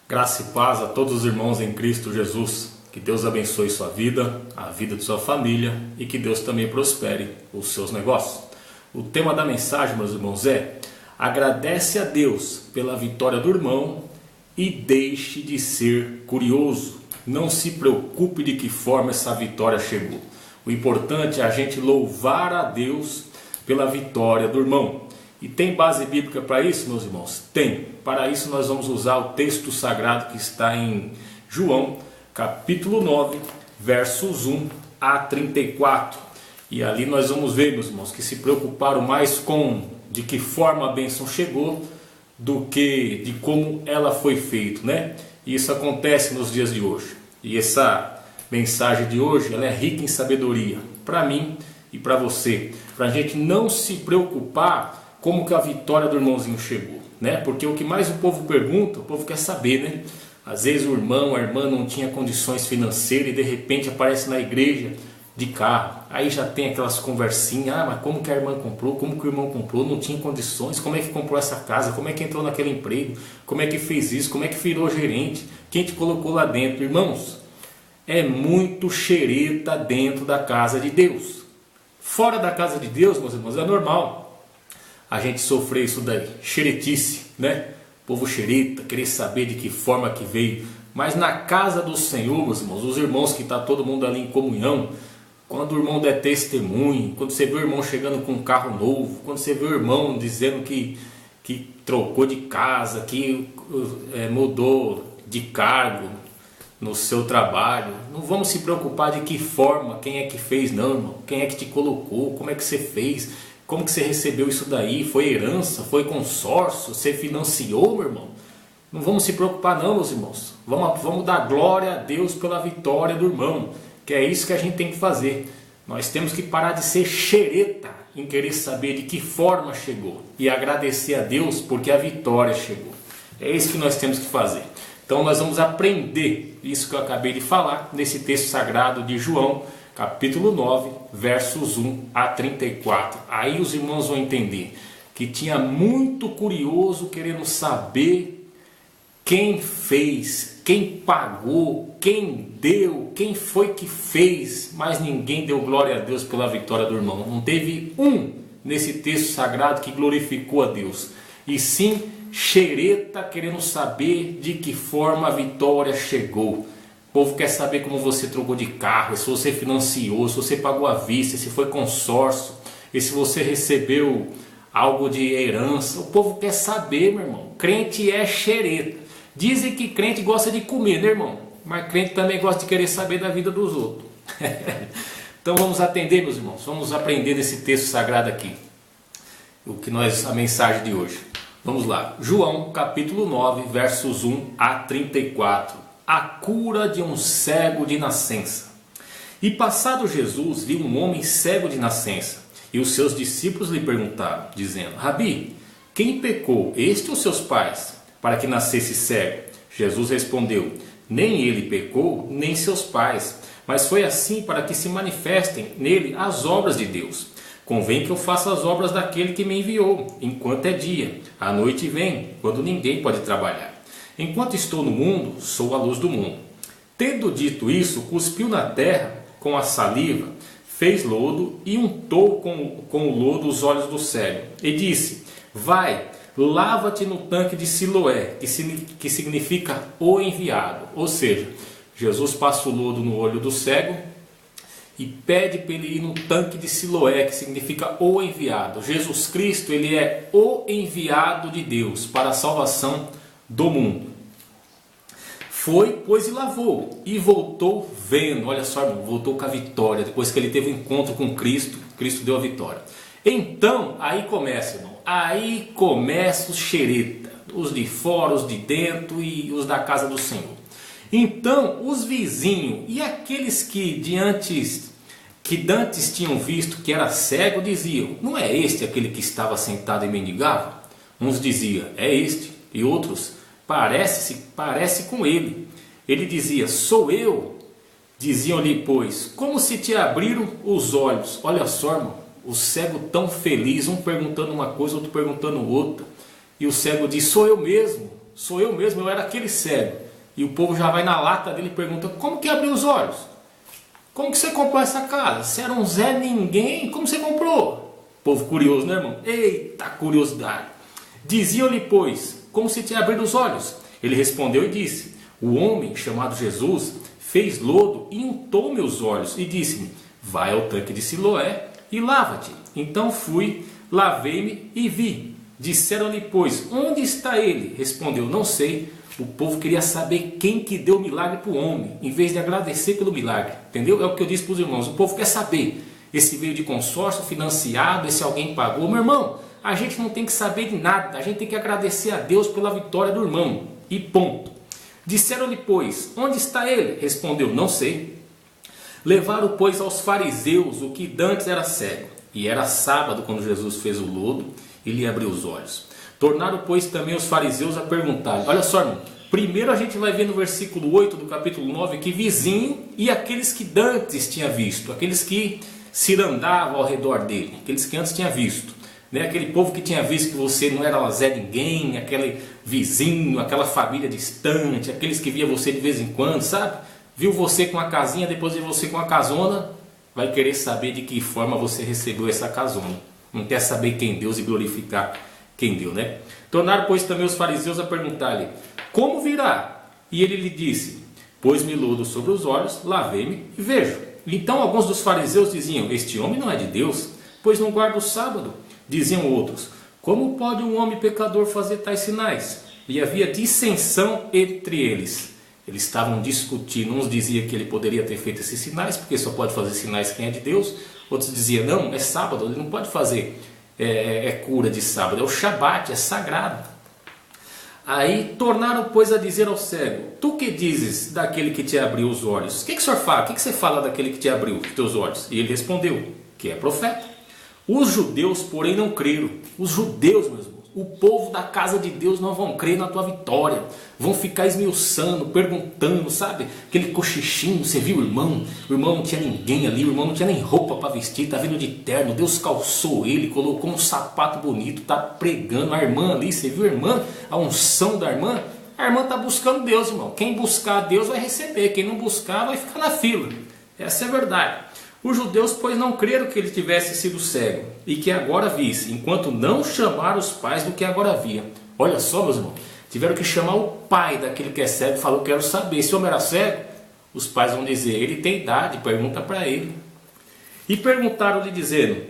Graça e paz a todos os irmãos em Cristo Jesus. Que Deus abençoe sua vida, a vida de sua família e que Deus também prospere os seus negócios. O tema da mensagem, meus irmãos, é: agradece a Deus pela vitória do irmão e deixe de ser curioso. Não se preocupe de que forma essa vitória chegou. O importante é a gente louvar a Deus pela vitória do irmão. E tem base bíblica para isso, meus irmãos? Tem. Para isso nós vamos usar o texto sagrado que está em João, capítulo 9, versos 1 a 34. E ali nós vamos ver, meus irmãos, que se preocuparam mais com de que forma a bênção chegou do que de como ela foi feita, né? E isso acontece nos dias de hoje. E essa mensagem de hoje, ela é rica em sabedoria para mim e para você. Para a gente não se preocupar como que a vitória do irmãozinho chegou, né? Porque o que mais o povo pergunta, o povo quer saber, né? Às vezes o irmão, a irmã não tinha condições financeiras e de repente aparece na igreja de carro. Aí já tem aquelas conversinhas: ah, mas como que a irmã comprou? Como que o irmão comprou? Não tinha condições. Como é que comprou essa casa? Como é que entrou naquele emprego? Como é que fez isso? Como é que virou gerente? Quem te colocou lá dentro? Irmãos, é muito xereta dentro da casa de Deus. Fora da casa de Deus, meus irmãos, é normal a gente sofrer isso daí, xeretice, né? Povo xereta, querer saber de que forma que veio. Mas na casa do Senhor, meus irmãos, os irmãos que está todo mundo ali em comunhão, quando o irmão der testemunho, quando você vê o irmão chegando com um carro novo, quando você vê o irmão dizendo que trocou de casa, que mudou de cargo no seu trabalho, não vamos se preocupar de que forma, quem é que fez, não, irmão. Quem é que te colocou, como é que você fez, como que você recebeu isso daí, foi herança, foi consórcio, você financiou, meu irmão. Não vamos se preocupar não, meus irmãos. Vamos dar glória a Deus pela vitória do irmão, que é isso que a gente tem que fazer. Nós temos que parar de ser xereta em querer saber de que forma chegou e agradecer a Deus porque a vitória chegou. É isso que nós temos que fazer. Então nós vamos aprender isso que eu acabei de falar nesse texto sagrado de João, capítulo 9, versos 1 a 34. Aí os irmãos vão entender que tinha muito curioso querendo saber quem fez, quem pagou, quem deu, quem foi que fez, mas ninguém deu glória a Deus pela vitória do irmão. Não teve um nesse texto sagrado que glorificou a Deus, e sim xereta querendo saber de que forma a vitória chegou. O povo quer saber como você trocou de carro, se você financiou, se você pagou à vista, se foi consórcio, e se você recebeu algo de herança. O povo quer saber, meu irmão. Crente é xereta. Dizem que crente gosta de comer, né, irmão? Mas crente também gosta de querer saber da vida dos outros. Então vamos atender, meus irmãos. Vamos aprender desse texto sagrado aqui. A mensagem de hoje. Vamos lá. João, capítulo 9, versos 1 a 34. A cura de um cego de nascença. E passado Jesus, viu um homem cego de nascença. E os seus discípulos lhe perguntaram, dizendo: Rabi, quem pecou, este ou seus pais, para que nascesse cego? Jesus respondeu: nem ele pecou, nem seus pais, mas foi assim para que se manifestem nele as obras de Deus. Convém que eu faça as obras daquele que me enviou, enquanto é dia. A noite vem, quando ninguém pode trabalhar. Enquanto estou no mundo, sou a luz do mundo. Tendo dito isso, cuspiu na terra com a saliva, fez lodo e untou com o lodo os olhos do cego. E disse: vai, lava-te no tanque de Siloé, que significa o enviado. Ou seja, Jesus passa o lodo no olho do cego e pede para ele ir no tanque de Siloé, que significa o enviado. Jesus Cristo, ele é o enviado de Deus para a salvação do mundo. Foi, pois, e lavou, e voltou vendo. Olha só, irmão, voltou com a vitória. Depois que ele teve um encontro com Cristo, Cristo deu a vitória. Então, aí começa, irmão. Aí começa os xereta, os de fora, os de dentro e os da casa do Senhor. Então, os vizinhos e aqueles que dantes tinham visto que era cego, diziam: não é este aquele que estava sentado e mendigava? Uns diziam: é este. E outros: parece com ele. Ele dizia: sou eu. Diziam-lhe, pois: como se te abriram os olhos? Olha só, irmão, o cego tão feliz, um perguntando uma coisa, outro perguntando outra. E o cego diz: sou eu mesmo. sou eu mesmo, eu era aquele cego. E o povo já vai na lata dele e pergunta, como que abriu os olhos? Como que você comprou essa casa? Você era um Zé Ninguém, como você comprou? Povo curioso, né, irmão? Eita curiosidade! Diziam-lhe, pois, como se tinha abrido os olhos? Ele respondeu e disse, o homem chamado Jesus fez lodo e untou meus olhos e disse-me, vai ao tanque de Siloé e lava-te. Então fui, lavei-me e vi. Disseram-lhe, pois, onde está ele? Respondeu, não sei. O povo queria saber quem que deu o milagre para o homem, em vez de agradecer pelo milagre. Entendeu? É o que eu disse para os irmãos. O povo quer saber. Esse veio de consórcio, financiado, esse alguém pagou. Meu irmão, a gente não tem que saber de nada. A gente tem que agradecer a Deus pela vitória do irmão. E ponto. Disseram-lhe, pois, onde está ele? Respondeu, não sei. Levaram, pois, aos fariseus o que dantes era cego. E era sábado quando Jesus fez o lodo e lhe abriu os olhos. Tornaram, pois, também os fariseus a perguntar. Olha só, irmão. Primeiro a gente vai ver no versículo 8 do capítulo 9 que vizinho e aqueles que dantes tinha visto. Aqueles que cirandavam ao redor dele. Aqueles que antes tinha visto. Né? Aquele povo que tinha visto que você não era Zé Ninguém. Aquele vizinho, aquela família distante. Aqueles que via você de vez em quando, sabe? Viu você com a casinha, depois viu você com a casona. Vai querer saber de que forma você recebeu essa casona. Não quer saber quem Deus e glorificar quem deu, né? Tornaram, pois, também os fariseus a perguntar-lhe, como virá? E ele lhe disse, pôs-me lodo sobre os olhos, lavei-me e vejo. Então alguns dos fariseus diziam, este homem não é de Deus, pois não guarda o sábado. Diziam outros, como pode um homem pecador fazer tais sinais? E havia dissensão entre eles. Eles estavam discutindo, uns diziam que ele poderia ter feito esses sinais, porque só pode fazer sinais quem é de Deus. Outros diziam, não, é sábado, ele não pode fazer cura de sábado, é o Shabat, é sagrado. Aí tornaram, pois, a dizer ao cego, tu que dizes daquele que te abriu os olhos? O que o senhor fala? O que você fala daquele que te abriu os teus olhos? E ele respondeu, que é profeta. Os judeus, porém, não creram. Os judeus, meus irmãos, o povo da casa de Deus não vão crer na tua vitória. Vão ficar esmiuçando, perguntando, sabe? Aquele cochichinho, você viu o irmão? O irmão não tinha ninguém ali, o irmão não tinha nem roupa para vestir, tá vindo de terno. Deus calçou ele, colocou um sapato bonito, tá pregando. A irmã ali, você viu a irmã? A unção da irmã? A irmã tá buscando Deus, irmão. Quem buscar Deus vai receber, quem não buscar vai ficar na fila. Essa é a verdade. Os judeus, pois, não creram que ele tivesse sido cego e que agora visse, enquanto não chamaram os pais do que agora via. Olha só, meus irmãos, tiveram que chamar o pai daquele que é cego e falou, quero saber, se o homem era cego? Os pais vão dizer, ele tem idade, pergunta para ele. E perguntaram-lhe dizendo,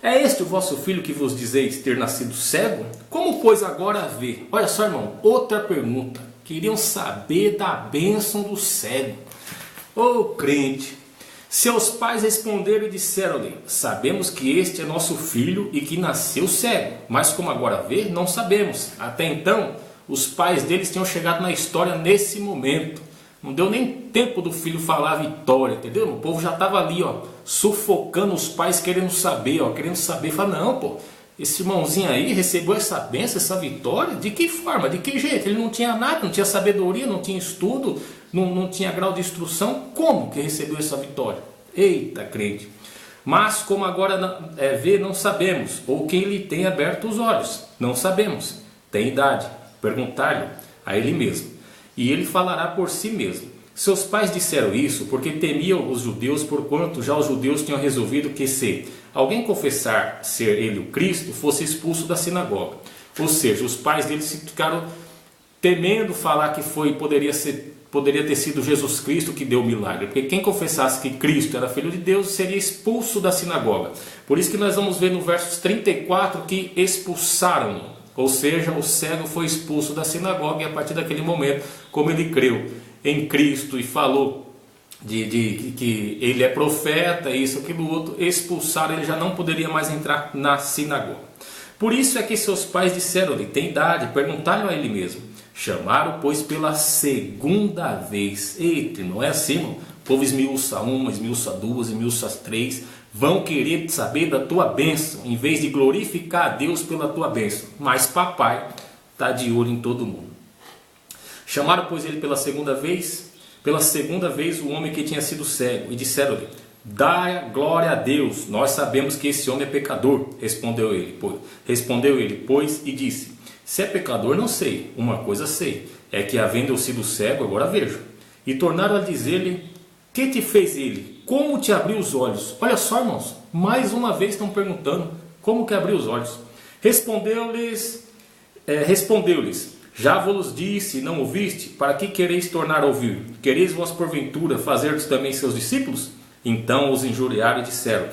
é este o vosso filho que vos dizeis ter nascido cego? Como, pois, agora vê? Olha só, irmão, outra pergunta. Queriam saber da bênção do cego. Ô crente! Seus pais responderam e disseram-lhe, sabemos que este é nosso filho e que nasceu cego, mas como agora vê, não sabemos. Até então, os pais deles tinham chegado na história nesse momento. Não deu nem tempo do filho falar a vitória, entendeu? O povo já estava ali, ó, sufocando os pais, querendo saber, ó, querendo saber. Fala, não, pô, esse irmãozinho aí recebeu essa bênção, essa vitória, de que forma, de que jeito? Ele não tinha nada, não tinha sabedoria, não tinha estudo, não tinha grau de instrução. Como que recebeu essa vitória? Eita, crente! Mas como agora vê, não sabemos, ou quem lhe tem aberto os olhos, não sabemos. Tem idade, perguntar-lhe a ele mesmo, e ele falará por si mesmo. Seus pais disseram isso porque temiam os judeus, porquanto já os judeus tinham resolvido que se alguém confessar ser ele o Cristo, fosse expulso da sinagoga. Ou seja, os pais deles ficaram temendo falar que poderia ter sido Jesus Cristo que deu o milagre, porque quem confessasse que Cristo era filho de Deus seria expulso da sinagoga. Por isso que nós vamos ver no versos 34 que expulsaram, ou seja, o cego foi expulso da sinagoga, e a partir daquele momento, como ele creu em Cristo e falou de que ele é profeta, isso, aquilo, outro, expulsaram, ele já não poderia mais entrar na sinagoga. Por isso é que seus pais disseram-lhe, tem idade, perguntaram a ele mesmo. Chamaram, pois, pela segunda vez. Eita, não é assim, irmão? O povo esmiuça uma, esmiuça duas, esmiuça três. Vão querer saber da tua bênção, em vez de glorificar a Deus pela tua bênção. Mas papai está de olho em todo mundo. Chamaram, pois, ele pela segunda vez o homem que tinha sido cego, e disseram-lhe, dá glória a Deus, nós sabemos que esse homem é pecador. Respondeu ele, pois, e disse, Se é pecador, não sei. Uma coisa sei, é que havendo eu sido cego, agora vejo. E tornaram a dizer-lhe: que te fez ele? Como te abriu os olhos? Olha só, irmãos, mais uma vez estão perguntando como que abriu os olhos. Respondeu-lhes, já vos disse, não ouviste? Para que quereis tornar a ouvir? Quereis vós porventura fazer também seus discípulos? Então os injuriaram e disseram: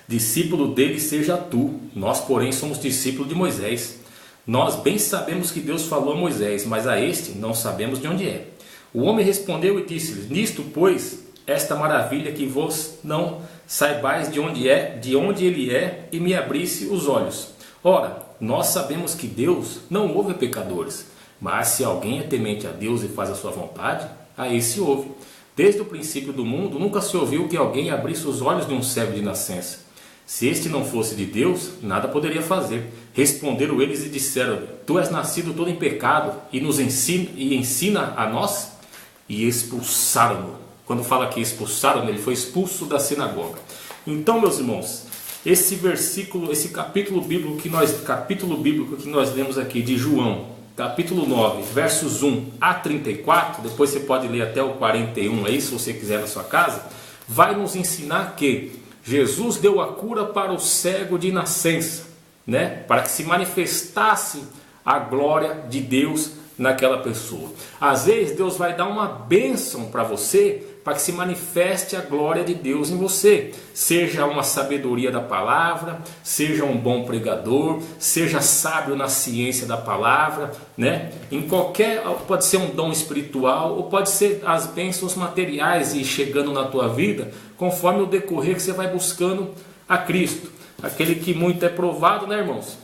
discípulo dele seja tu, nós porém somos discípulos de Moisés. Nós bem sabemos que Deus falou a Moisés, mas a este não sabemos de onde é. O homem respondeu e disse-lhes: nisto, pois, esta maravilha que vos não saibais de onde ele é, e me abrisse os olhos. Ora, nós sabemos que Deus não ouve pecadores, mas se alguém é temente a Deus e faz a sua vontade, a esse ouve. Desde o princípio do mundo, nunca se ouviu que alguém abrisse os olhos de um cego de nascença. Se este não fosse de Deus, nada poderia fazer. Responderam eles e disseram: tu és nascido todo em pecado e nos ensina a nós? E expulsaram-no. Quando fala que expulsaram, ele foi expulso da sinagoga. Então, meus irmãos, esse capítulo bíblico que nós lemos aqui de João, capítulo 9, versos 1 a 34, depois você pode ler até o 41 aí, se você quiser na sua casa, vai nos ensinar que Jesus deu a cura para o cego de nascença, né? Para que se manifestasse a glória de Deus naquela pessoa. Às vezes Deus vai dar uma bênção para você, para que se manifeste a glória de Deus em você. Seja uma sabedoria da palavra, seja um bom pregador, seja sábio na ciência da palavra, né? Pode ser um dom espiritual, ou pode ser as bênçãos materiais e chegando na tua vida, conforme o decorrer que você vai buscando a Cristo. Aquele que muito é provado, né, irmãos?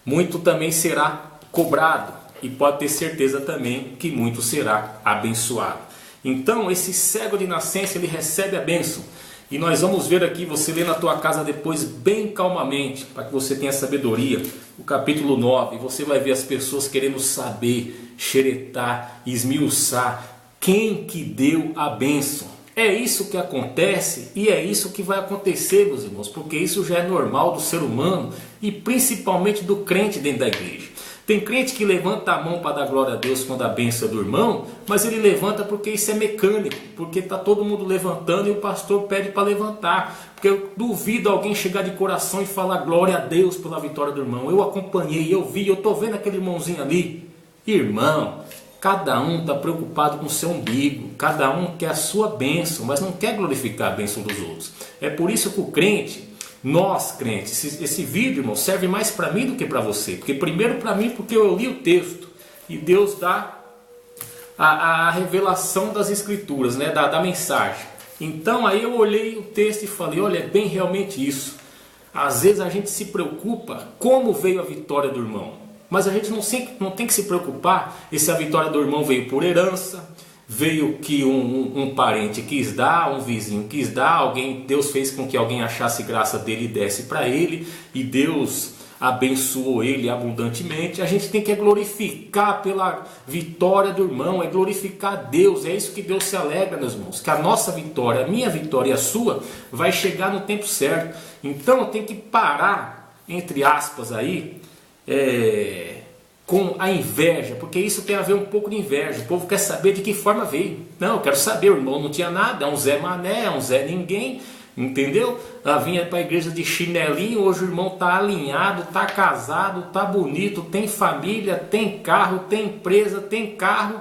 Muito também será cobrado. E pode ter certeza também que muito será abençoado. Então, esse cego de nascença, ele recebe a bênção. E nós vamos ver aqui, você lê na tua casa depois bem calmamente, para que você tenha sabedoria, o capítulo 9, você vai ver as pessoas querendo saber, xeretar, esmiuçar quem que deu a bênção. É isso que acontece e é isso que vai acontecer, meus irmãos, porque isso já é normal do ser humano e principalmente do crente dentro da igreja. Tem crente que levanta a mão para dar glória a Deus quando a bênção é do irmão, mas ele levanta porque isso é mecânico, porque está todo mundo levantando e o pastor pede para levantar. Porque eu duvido alguém chegar de coração e falar glória a Deus pela vitória do irmão. Eu acompanhei, eu vi, eu estou vendo aquele irmãozinho ali. Irmão, cada um está preocupado com o seu umbigo, cada um quer a sua bênção, mas não quer glorificar a bênção dos outros. É por isso que o crente, nós crentes, esse vídeo, irmão, serve mais para mim do que para você. Porque primeiro para mim, porque eu li o texto e Deus dá a revelação das escrituras, né, da mensagem. Então aí eu olhei o texto e falei: olha, é bem realmente isso. Às vezes a gente se preocupa como veio a vitória do irmão, mas a gente não tem que se preocupar se a vitória do irmão veio por herança, veio que um parente quis dar, um vizinho quis dar, Deus fez com que alguém achasse graça dele e desse para ele, e Deus abençoou ele abundantemente. A gente tem que glorificar pela vitória do irmão, é glorificar a Deus. É isso que Deus se alegra, meus irmãos, que a nossa vitória, a minha vitória e a sua vai chegar no tempo certo. Então tem que parar, entre aspas aí, com a inveja, porque isso tem a ver um pouco de inveja. O povo quer saber de que forma veio. Não, eu quero saber, o irmão não tinha nada, é um Zé Mané, é um Zé Ninguém, entendeu? Ela vinha para a igreja de chinelinho, hoje o irmão está alinhado, está casado, está bonito, tem família, tem carro, tem empresa, tem carro,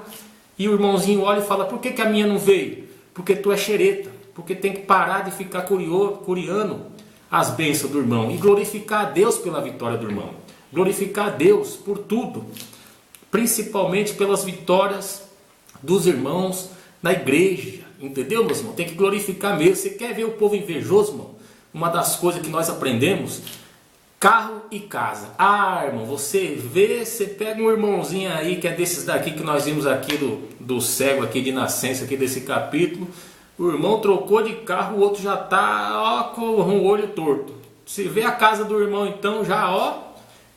e o irmãozinho olha e fala: por que a minha não veio? Porque tu é xereta, porque tem que parar de ficar curiando as bênçãos do irmão e glorificar a Deus pela vitória do irmão. Glorificar a Deus por tudo, principalmente pelas vitórias dos irmãos na igreja, entendeu, meus irmãos? Tem que glorificar mesmo. Você quer ver o povo invejoso, irmão? Uma das coisas que nós aprendemos: carro e casa. Ah, irmão, você pega um irmãozinho aí que é desses daqui que nós vimos aqui do cego aqui de nascença, aqui desse capítulo. O irmão trocou de carro, o outro já está com o olho torto. Se vê a casa do irmão, então já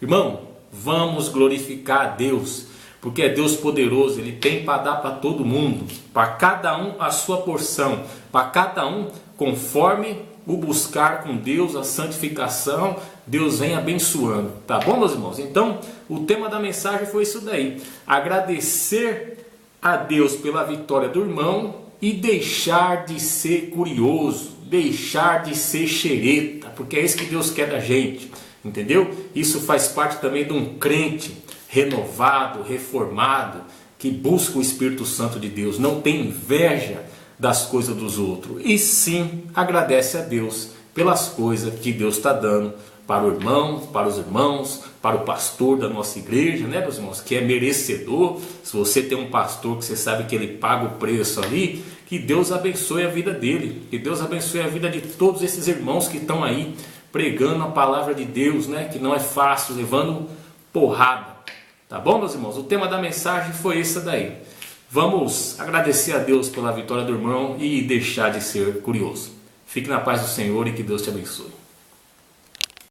irmão, vamos glorificar a Deus, porque é Deus poderoso, Ele tem para dar para todo mundo, para cada um a sua porção, para cada um conforme o buscar com Deus, a santificação, Deus vem abençoando. Tá bom, meus irmãos? Então, o tema da mensagem foi isso daí. Agradecer a Deus pela vitória do irmão e deixar de ser curioso, deixar de ser xereta, porque é isso que Deus quer da gente, entendeu? Isso faz parte também de um crente renovado, reformado, que busca o Espírito Santo de Deus, não tem inveja das coisas dos outros, e sim agradece a Deus pelas coisas que Deus está dando para o irmão, para os irmãos, para o pastor da nossa igreja, né, meus irmãos, que é merecedor. Se você tem um pastor que você sabe que ele paga o preço ali, que Deus abençoe a vida dele, que Deus abençoe a vida de todos esses irmãos que estão aí pregando a palavra de Deus, né, que não é fácil, levando porrada. Tá bom, meus irmãos? O tema da mensagem foi esse daí. Vamos agradecer a Deus pela vitória do irmão e deixar de ser curioso. Fique na paz do Senhor e que Deus te abençoe.